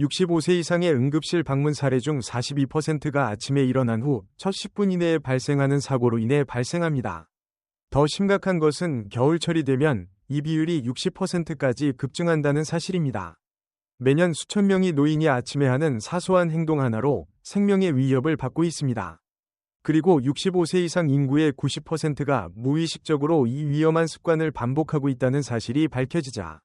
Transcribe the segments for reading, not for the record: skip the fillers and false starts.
65세 이상의 응급실 방문 사례 중 42%가 아침에 일어난 후 첫 10분 이내에 발생하는 사고로 인해 발생합니다. 더 심각한 것은 겨울철이 되면 이 비율이 60%까지 급증한다는 사실입니다. 매년 수천 명의 노인이 아침에 하는 사소한 행동 하나로 생명의 위협을 받고 있습니다. 그리고 65세 이상 인구의 90%가 무의식적으로 이 위험한 습관을 반복하고 있다는 사실이 밝혀지자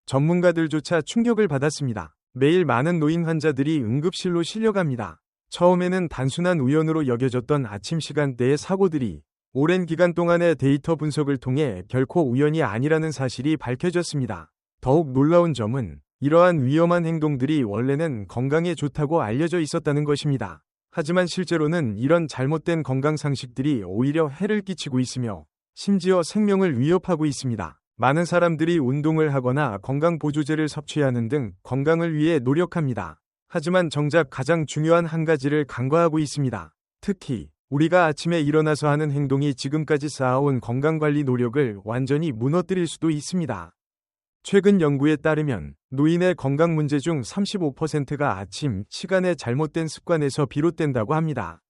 전문가들조차 충격을 받았습니다. 매일 많은 노인 환자들이 응급실로 실려갑니다. 처음에는 단순한 우연으로 여겨졌던 아침 시간대의 사고들이 오랜 기간 동안의 데이터 분석을 통해 결코 우연이 아니라는 사실이 밝혀졌습니다. 더욱 놀라운 점은 이러한 위험한 행동들이 원래는 건강에 좋다고 알려져 있었다는 것입니다. 하지만 실제로는 이런 잘못된 건강 상식들이 오히려 해를 끼치고 있으며 심지어 생명을 위협하고 있습니다. 많은 사람들이 운동을 하거나 건강보조제를 섭취하는 등 건강을 위해 노력합니다. 하지만 정작 가장 중요한 한 가지를 간과하고 있습니다. 특히 우리가 아침에 일어나서 하는 행동이 지금까지 쌓아온 건강관리 노력을 완전히 무너뜨릴 수도 있습니다. 최근 연구에 따르면 노인의 건강 문제 중 35%가 아침 시간에 잘못된 습관에서 비롯된다고 합니다.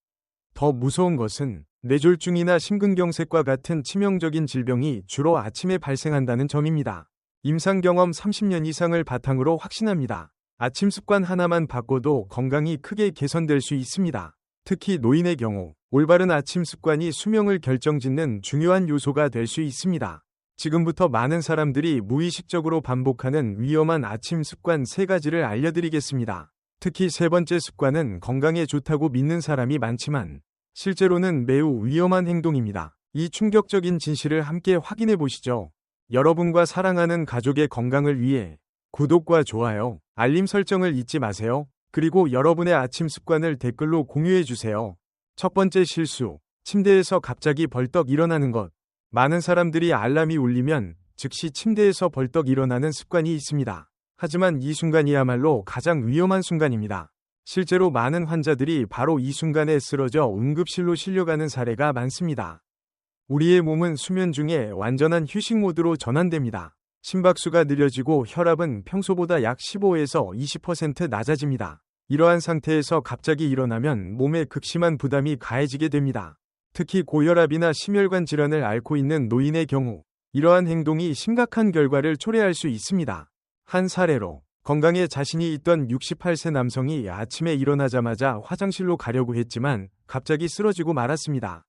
더 무서운 것은 뇌졸중이나 심근경색과 같은 치명적인 질병이 주로 아침에 발생한다는 점입니다. 임상 경험 30년 이상을 바탕으로 확신합니다. 아침 습관 하나만 바꿔도 건강이 크게 개선될 수 있습니다. 특히 노인의 경우 올바른 아침 습관이 수명을 결정짓는 중요한 요소가 될 수 있습니다. 지금부터 많은 사람들이 무의식적으로 반복하는 위험한 아침 습관 3가지를 알려드리겠습니다. 특히 세 번째 습관은 건강에 좋다고 믿는 사람이 많지만 실제로는 매우 위험한 행동입니다. 이 충격적인 진실을 함께 확인해 보시죠. 여러분과 사랑하는 가족의 건강을 위해 구독과 좋아요, 알림 설정을 잊지 마세요. 그리고 여러분의 아침 습관을 댓글로 공유해 주세요. 첫 번째 실수, 침대에서 갑자기 벌떡 일어나는 것. 많은 사람들이 알람이 울리면 즉시 침대에서 벌떡 일어나는 습관이 있습니다. 하지만 이 순간이야말로 가장 위험한 순간입니다. 실제로 많은 환자들이 바로 이 순간에 쓰러져 응급실로 실려가는 사례가 많습니다. 우리의 몸은 수면 중에 완전한 휴식 모드로 전환됩니다. 심박수가 느려지고 혈압은 평소보다 약 15에서 20% 낮아집니다. 이러한 상태에서 갑자기 일어나면 몸에 극심한 부담이 가해지게 됩니다. 특히 고혈압이나 심혈관 질환을 앓고 있는 노인의 경우 이러한 행동이 심각한 결과를 초래할 수 있습니다. 한 사례로 건강에 자신이 있던 68세 남성이 아침에 일어나자마자 화장실로 가려고 했지만 갑자기 쓰러지고 말았습니다.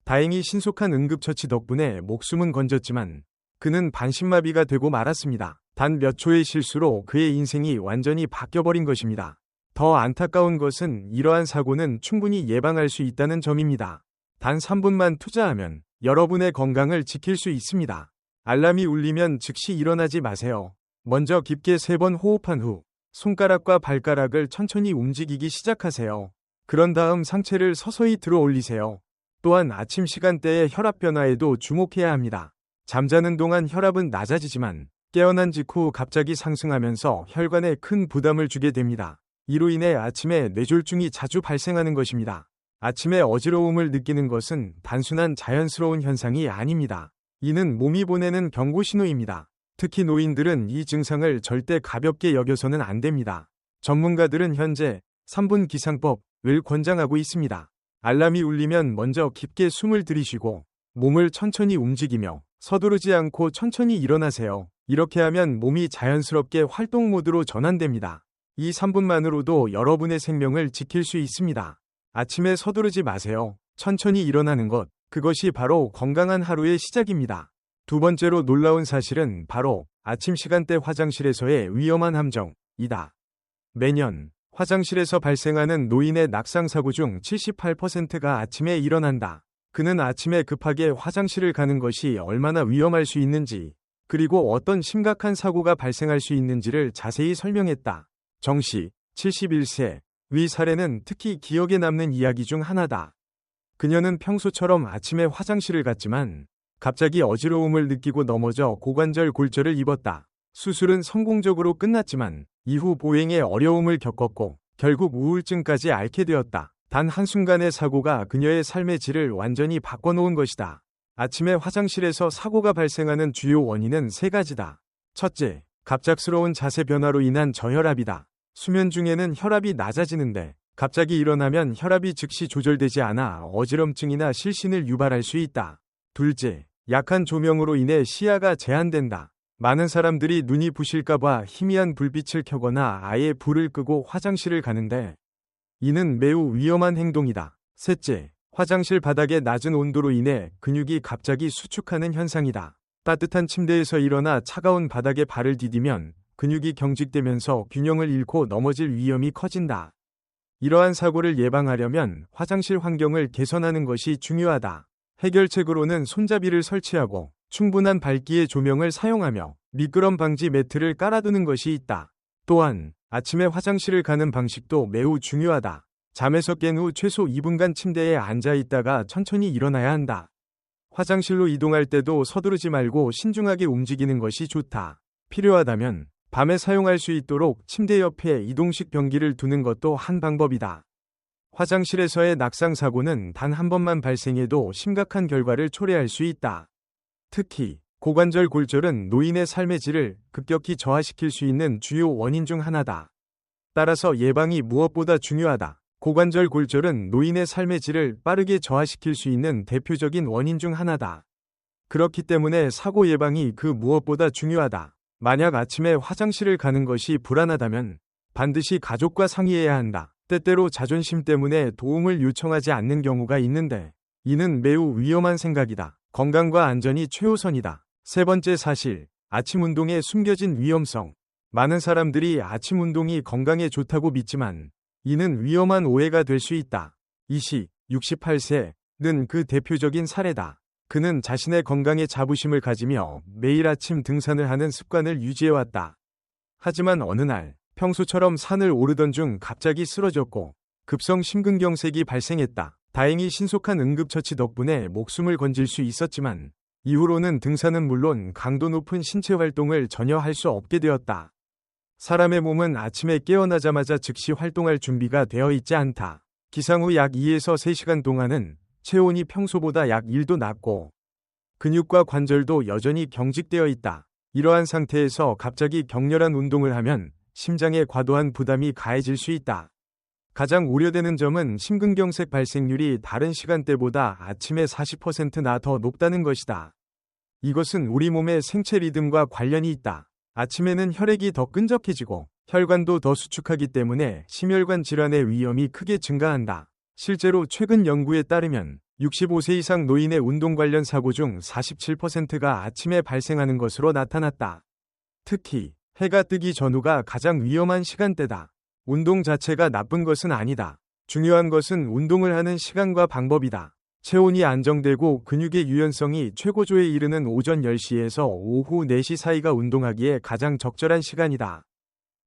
다행히 신속한 응급처치 덕분에 목숨은 건졌지만 그는 반신마비가 되고 말았습니다. 단 몇 초의 실수로 그의 인생이 완전히 바뀌어버린 것입니다. 더 안타까운 것은 이러한 사고는 충분히 예방할 수 있다는 점입니다. 단 3분만 투자하면 여러분의 건강을 지킬 수 있습니다. 알람이 울리면 즉시 일어나지 마세요. 먼저 깊게 3번 호흡한 후 손가락과 발가락을 천천히 움직이기 시작하세요. 그런 다음 상체를 서서히 들어 올리세요. 또한 아침 시간대의 혈압 변화에도 주목해야 합니다. 잠자는 동안 혈압은 낮아지지만 깨어난 직후 갑자기 상승하면서 혈관에 큰 부담을 주게 됩니다. 이로 인해 아침에 뇌졸중이 자주 발생하는 것입니다. 아침에 어지러움을 느끼는 것은 단순한 자연스러운 현상이 아닙니다. 이는 몸이 보내는 경고 신호입니다. 특히 노인들은 이 증상을 절대 가볍게 여겨서는 안 됩니다. 전문가들은 현재 3분 기상법을 권장하고 있습니다. 알람이 울리면 먼저 깊게 숨을 들이쉬고 몸을 천천히 움직이며 서두르지 않고 천천히 일어나세요. 이렇게 하면 몸이 자연스럽게 활동 모드로 전환됩니다. 이 3분만으로도 여러분의 생명을 지킬 수 있습니다. 아침에 서두르지 마세요. 천천히 일어나는 것, 그것이 바로 건강한 하루의 시작입니다. 두 번째로 놀라운 사실은 바로 아침 시간대 화장실에서의 위험한 함정이다. 매년 화장실에서 발생하는 노인의 낙상사고 중 78%가 아침에 일어난다. 그는 아침에 급하게 화장실을 가는 것이 얼마나 위험할 수 있는지, 그리고 어떤 심각한 사고가 발생할 수 있는지를 자세히 설명했다. 정씨, 71세. 위 사례는 특히 기억에 남는 이야기 중 하나다. 그녀는 평소처럼 아침에 화장실을 갔지만 갑자기 어지러움을 느끼고 넘어져 고관절 골절을 입었다. 수술은 성공적으로 끝났지만 이후 보행에 어려움을 겪었고 결국 우울증까지 앓게 되었다. 단 한순간의 사고가 그녀의 삶의 질을 완전히 바꿔놓은 것이다. 아침에 화장실에서 사고가 발생하는 주요 원인은 3가지다. 첫째, 갑작스러운 자세 변화로 인한 저혈압이다. 수면 중에는 혈압이 낮아지는데 갑자기 일어나면 혈압이 즉시 조절되지 않아 어지럼증이나 실신을 유발할 수 있다. 둘째, 약한 조명으로 인해 시야가 제한된다. 많은 사람들이 눈이 부실까봐 희미한 불빛을 켜거나 아예 불을 끄고 화장실을 가는데 이는 매우 위험한 행동이다. 셋째, 화장실 바닥의 낮은 온도로 인해 근육이 갑자기 수축하는 현상이다. 따뜻한 침대에서 일어나 차가운 바닥에 발을 디디면 근육이 경직되면서 균형을 잃고 넘어질 위험이 커진다. 이러한 사고를 예방하려면 화장실 환경을 개선하는 것이 중요하다. 해결책으로는 손잡이를 설치하고 충분한 밝기의 조명을 사용하며 미끄럼 방지 매트를 깔아두는 것이 있다. 또한 아침에 화장실을 가는 방식도 매우 중요하다. 잠에서 깬 후 최소 2분간 침대에 앉아 있다가 천천히 일어나야 한다. 화장실로 이동할 때도 서두르지 말고 신중하게 움직이는 것이 좋다. 필요하다면 밤에 사용할 수 있도록 침대 옆에 이동식 변기를 두는 것도 한 방법이다. 화장실에서의 낙상 사고는 단 한 번만 발생해도 심각한 결과를 초래할 수 있다. 특히 고관절 골절은 노인의 삶의 질을 급격히 저하시킬 수 있는 주요 원인 중 하나다. 따라서 예방이 무엇보다 중요하다. 고관절 골절은 노인의 삶의 질을 빠르게 저하시킬 수 있는 대표적인 원인 중 하나다. 그렇기 때문에 사고 예방이 그 무엇보다 중요하다. 만약 아침에 화장실을 가는 것이 불안하다면 반드시 가족과 상의해야 한다. 때때로 자존심 때문에 도움을 요청하지 않는 경우가 있는데 이는 매우 위험한 생각이다. 건강과 안전이 최우선이다. 세 번째 사실, 아침 운동의 숨겨진 위험성. 많은 사람들이 아침 운동이 건강에 좋다고 믿지만 이는 위험한 오해가 될 수 있다. 이씨, 68세는 그 대표적인 사례다. 그는 자신의 건강에 자부심을 가지며 매일 아침 등산을 하는 습관을 유지해왔다. 하지만 어느 날 평소처럼 산을 오르던 중 갑자기 쓰러졌고 급성 심근경색이 발생했다. 다행히 신속한 응급처치 덕분에 목숨을 건질 수 있었지만 이후로는 등산은 물론 강도 높은 신체 활동을 전혀 할 수 없게 되었다. 사람의 몸은 아침에 깨어나자마자 즉시 활동할 준비가 되어 있지 않다. 기상 후 약 2에서 3시간 동안은 체온이 평소보다 약 1도 낮고 근육과 관절도 여전히 경직되어 있다. 이러한 상태에서 갑자기 격렬한 운동을 하면 심장에 과도한 부담이 가해질 수 있다. 가장 우려되는 점은 심근경색 발생률이 다른 시간대보다 아침에 40%나 더 높다는 것이다. 이것은 우리 몸의 생체 리듬과 관련이 있다. 아침에는 혈액이 더 끈적해지고 혈관도 더 수축하기 때문에 심혈관 질환의 위험이 크게 증가한다. 실제로 최근 연구에 따르면 65세 이상 노인의 운동 관련 사고 중 47%가 아침에 발생하는 것으로 나타났다. 특히 해가 뜨기 전후가 가장 위험한 시간대다. 운동 자체가 나쁜 것은 아니다. 중요한 것은 운동을 하는 시간과 방법이다. 체온이 안정되고 근육의 유연성이 최고조에 이르는 오전 10시에서 오후 4시 사이가 운동하기에 가장 적절한 시간이다.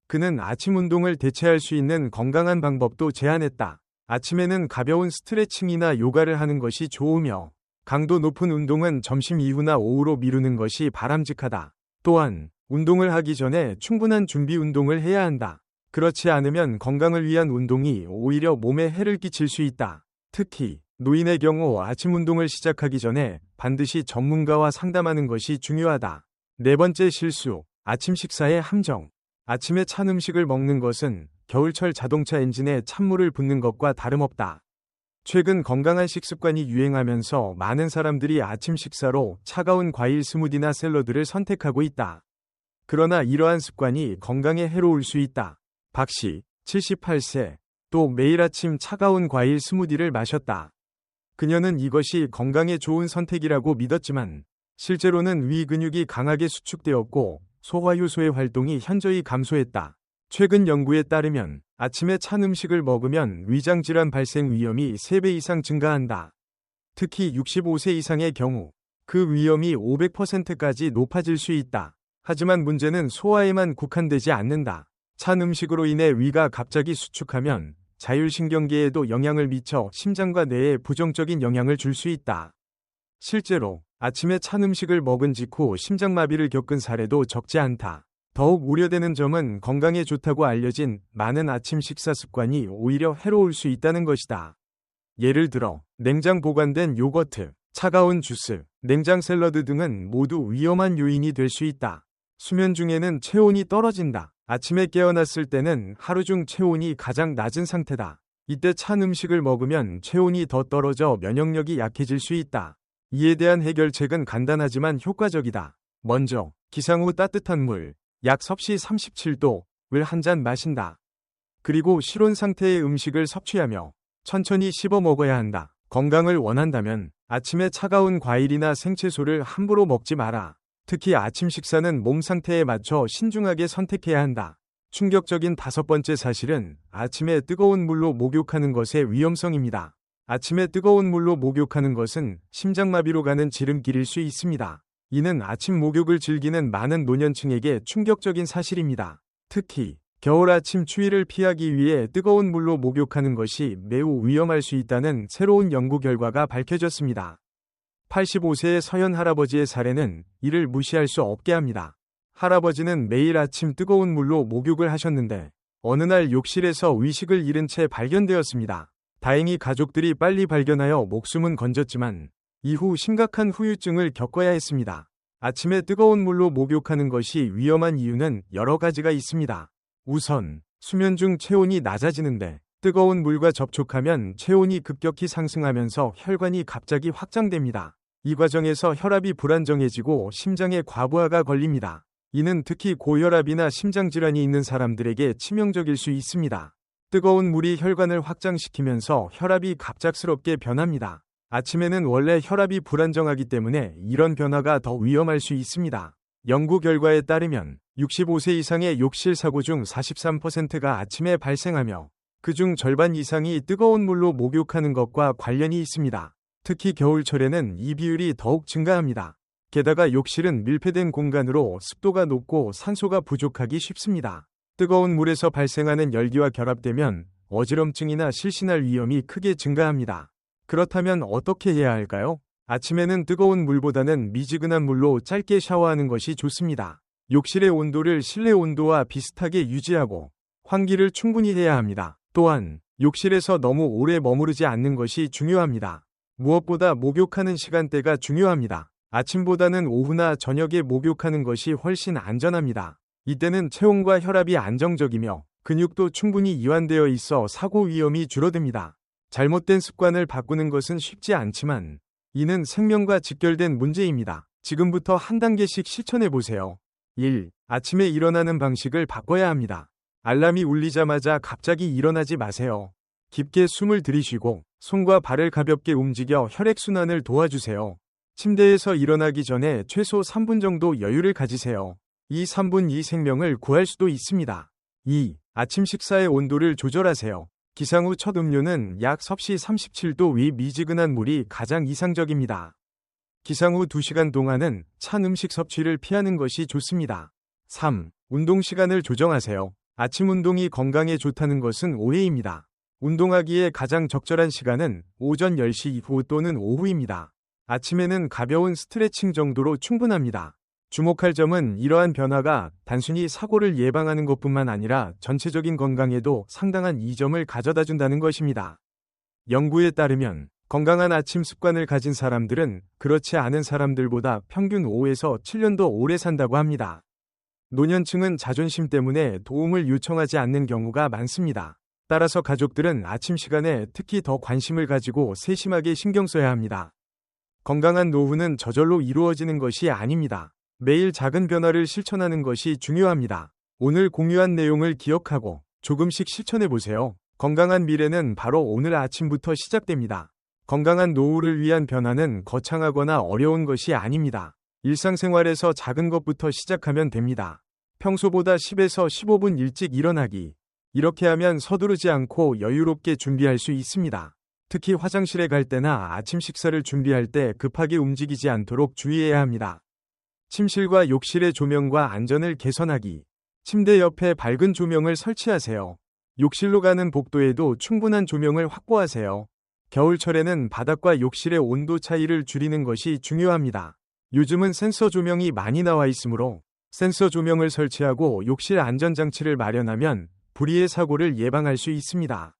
그는 아침 운동을 대체할 수 있는 건강한 방법도 제안했다. 아침에는 가벼운 스트레칭이나 요가를 하는 것이 좋으며 강도 높은 운동은 점심 이후나 오후로 미루는 것이 바람직하다. 또한 운동을 하기 전에 충분한 준비 운동을 해야 한다. 그렇지 않으면 건강을 위한 운동이 오히려 몸에 해를 끼칠 수 있다. 특히 노인의 경우 아침 운동을 시작하기 전에 반드시 전문가와 상담하는 것이 중요하다. 네 번째 실수, 아침 식사의 함정. 아침에 찬 음식을 먹는 것은 겨울철 자동차 엔진에 찬물을 붓는 것과 다름없다. 최근 건강한 식습관이 유행하면서 많은 사람들이 아침 식사로 차가운 과일 스무디나 샐러드를 선택하고 있다. 그러나 이러한 습관이 건강에 해로울 수 있다. 박씨, 78세, 또 매일 아침 차가운 과일 스무디를 마셨다. 그녀는 이것이 건강에 좋은 선택이라고 믿었지만 실제로는 위 근육이 강하게 수축되었고 소화효소의 활동이 현저히 감소했다. 최근 연구에 따르면 아침에 찬 음식을 먹으면 위장질환 발생 위험이 3배 이상 증가한다. 특히 65세 이상의 경우 그 위험이 500%까지 높아질 수 있다. 하지만 문제는 소화에만 국한되지 않는다. 찬 음식으로 인해 위가 갑자기 수축하면 자율신경계에도 영향을 미쳐 심장과 뇌에 부정적인 영향을 줄 수 있다. 실제로 아침에 찬 음식을 먹은 직후 심장마비를 겪은 사례도 적지 않다. 더욱 우려되는 점은 건강에 좋다고 알려진 많은 아침 식사 습관이 오히려 해로울 수 있다는 것이다. 예를 들어 냉장 보관된 요거트, 차가운 주스, 냉장 샐러드 등은 모두 위험한 요인이 될 수 있다. 수면 중에는 체온이 떨어진다. 아침에 깨어났을 때는 하루 중 체온이 가장 낮은 상태다. 이때 찬 음식을 먹으면 체온이 더 떨어져 면역력이 약해질 수 있다. 이에 대한 해결책은 간단하지만 효과적이다. 먼저 기상 후 따뜻한 물, 약 섭씨 37도를 한 잔 마신다. 그리고 실온 상태의 음식을 섭취하며 천천히 씹어 먹어야 한다. 건강을 원한다면 아침에 차가운 과일이나 생채소를 함부로 먹지 마라. 특히 아침 식사는 몸 상태에 맞춰 신중하게 선택해야 한다. 충격적인 5번째 사실은 아침에 뜨거운 물로 목욕하는 것의 위험성입니다. 아침에 뜨거운 물로 목욕하는 것은 심장마비로 가는 지름길일 수 있습니다. 이는 아침 목욕을 즐기는 많은 노년층에게 충격적인 사실입니다. 특히 겨울 아침 추위를 피하기 위해 뜨거운 물로 목욕하는 것이 매우 위험할 수 있다는 새로운 연구 결과가 밝혀졌습니다. 85세의 서현 할아버지의 사례는 이를 무시할 수 없게 합니다. 할아버지는 매일 아침 뜨거운 물로 목욕을 하셨는데 어느 날 욕실에서 의식을 잃은 채 발견되었습니다. 다행히 가족들이 빨리 발견하여 목숨은 건졌지만 이후 심각한 후유증을 겪어야 했습니다. 아침에 뜨거운 물로 목욕하는 것이 위험한 이유는 여러 가지가 있습니다. 우선 수면 중 체온이 낮아지는데 뜨거운 물과 접촉하면 체온이 급격히 상승하면서 혈관이 갑자기 확장됩니다. 이 과정에서 혈압이 불안정해지고 심장에 과부하가 걸립니다. 이는 특히 고혈압이나 심장질환이 있는 사람들에게 치명적일 수 있습니다. 뜨거운 물이 혈관을 확장시키면서 혈압이 갑작스럽게 변합니다. 아침에는 원래 혈압이 불안정하기 때문에 이런 변화가 더 위험할 수 있습니다. 연구 결과에 따르면 65세 이상의 욕실 사고 중 43%가 아침에 발생하며 그중 절반 이상이 뜨거운 물로 목욕하는 것과 관련이 있습니다. 특히 겨울철에는 이 비율이 더욱 증가합니다. 게다가 욕실은 밀폐된 공간으로 습도가 높고 산소가 부족하기 쉽습니다. 뜨거운 물에서 발생하는 열기와 결합되면 어지럼증이나 실신할 위험이 크게 증가합니다. 그렇다면 어떻게 해야 할까요? 아침에는 뜨거운 물보다는 미지근한 물로 짧게 샤워하는 것이 좋습니다. 욕실의 온도를 실내 온도와 비슷하게 유지하고 환기를 충분히 해야 합니다. 또한 욕실에서 너무 오래 머무르지 않는 것이 중요합니다. 무엇보다 목욕하는 시간대가 중요합니다. 아침보다는 오후나 저녁에 목욕하는 것이 훨씬 안전합니다. 이때는 체온과 혈압이 안정적이며 근육도 충분히 이완되어 있어 사고 위험이 줄어듭니다. 잘못된 습관을 바꾸는 것은 쉽지 않지만 이는 생명과 직결된 문제입니다. 지금부터 한 단계씩 실천해 보세요. 1. 아침에 일어나는 방식을 바꿔야 합니다. 알람이 울리자마자 갑자기 일어나지 마세요. 깊게 숨을 들이쉬고 손과 발을 가볍게 움직여 혈액순환을 도와주세요. 침대에서 일어나기 전에 최소 3분 정도 여유를 가지세요. 이 3분 이 생명을 구할 수도 있습니다. 2. 아침 식사의 온도를 조절하세요. 기상 후 첫 음료는 약 섭씨 37도 위 미지근한 물이 가장 이상적입니다. 기상 후 2시간 동안은 찬 음식 섭취를 피하는 것이 좋습니다. 3. 운동 시간을 조정하세요. 아침 운동이 건강에 좋다는 것은 오해입니다. 운동하기에 가장 적절한 시간은 오전 10시 이후 또는 오후입니다. 아침에는 가벼운 스트레칭 정도로 충분합니다. 주목할 점은 이러한 변화가 단순히 사고를 예방하는 것뿐만 아니라 전체적인 건강에도 상당한 이점을 가져다 준다는 것입니다. 연구에 따르면 건강한 아침 습관을 가진 사람들은 그렇지 않은 사람들보다 평균 5에서 7년 더 오래 산다고 합니다. 노년층은 자존심 때문에 도움을 요청하지 않는 경우가 많습니다. 따라서 가족들은 아침 시간에 특히 더 관심을 가지고 세심하게 신경 써야 합니다. 건강한 노후는 저절로 이루어지는 것이 아닙니다. 매일 작은 변화를 실천하는 것이 중요합니다. 오늘 공유한 내용을 기억하고 조금씩 실천해 보세요. 건강한 미래는 바로 오늘 아침부터 시작됩니다. 건강한 노후를 위한 변화는 거창하거나 어려운 것이 아닙니다. 일상생활에서 작은 것부터 시작하면 됩니다. 평소보다 10에서 15분 일찍 일어나기. 이렇게 하면 서두르지 않고 여유롭게 준비할 수 있습니다. 특히 화장실에 갈 때나 아침 식사를 준비할 때 급하게 움직이지 않도록 주의해야 합니다. 침실과 욕실의 조명과 안전을 개선하기. 침대 옆에 밝은 조명을 설치하세요. 욕실로 가는 복도에도 충분한 조명을 확보하세요. 겨울철에는 바닥과 욕실의 온도 차이를 줄이는 것이 중요합니다. 요즘은 센서 조명이 많이 나와 있으므로 센서 조명을 설치하고 욕실 안전장치를 마련하면 불의의 사고를 예방할 수 있습니다.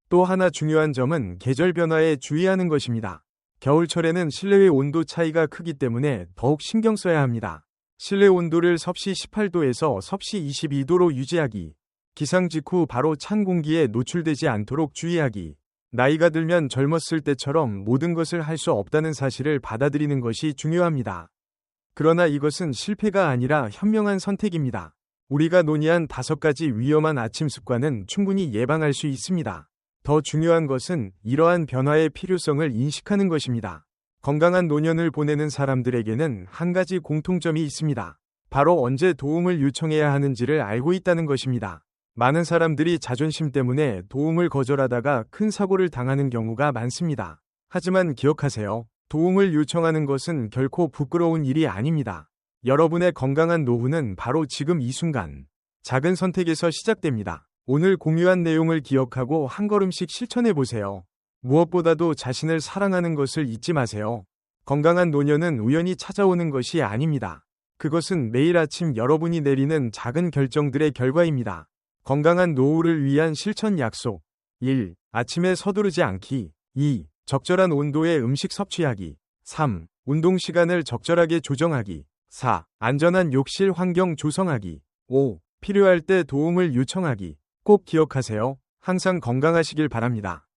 또 하나 중요한 점은 계절 변화에 주의하는 것입니다. 겨울철에는 실내의 온도 차이가 크기 때문에 더욱 신경 써야 합니다. 실내 온도를 섭씨 18도에서 섭씨 22도로 유지하기. 기상 직후 바로 찬 공기에 노출되지 않도록 주의하기. 나이가 들면 젊었을 때처럼 모든 것을 할 수 없다는 사실을 받아들이는 것이 중요합니다. 그러나 이것은 실패가 아니라 현명한 선택입니다. 우리가 논의한 5가지 위험한 아침 습관은 충분히 예방할 수 있습니다. 더 중요한 것은 이러한 변화의 필요성을 인식하는 것입니다. 건강한 노년을 보내는 사람들에게는 한 가지 공통점이 있습니다. 바로 언제 도움을 요청해야 하는지를 알고 있다는 것입니다. 많은 사람들이 자존심 때문에 도움을 거절하다가 큰 사고를 당하는 경우가 많습니다. 하지만 기억하세요. 도움을 요청하는 것은 결코 부끄러운 일이 아닙니다. 여러분의 건강한 노후는 바로 지금 이 순간, 작은 선택에서 시작됩니다. 오늘 공유한 내용을 기억하고 한 걸음씩 실천해 보세요. 무엇보다도 자신을 사랑하는 것을 잊지 마세요. 건강한 노년은 우연히 찾아오는 것이 아닙니다. 그것은 매일 아침 여러분이 내리는 작은 결정들의 결과입니다. 건강한 노후를 위한 실천 약속. 1. 아침에 서두르지 않기. 2. 적절한 온도의 음식 섭취하기. 3. 운동 시간을 적절하게 조정하기. 4. 안전한 욕실 환경 조성하기. 5. 필요할 때 도움을 요청하기. 꼭 기억하세요. 항상 건강하시길 바랍니다.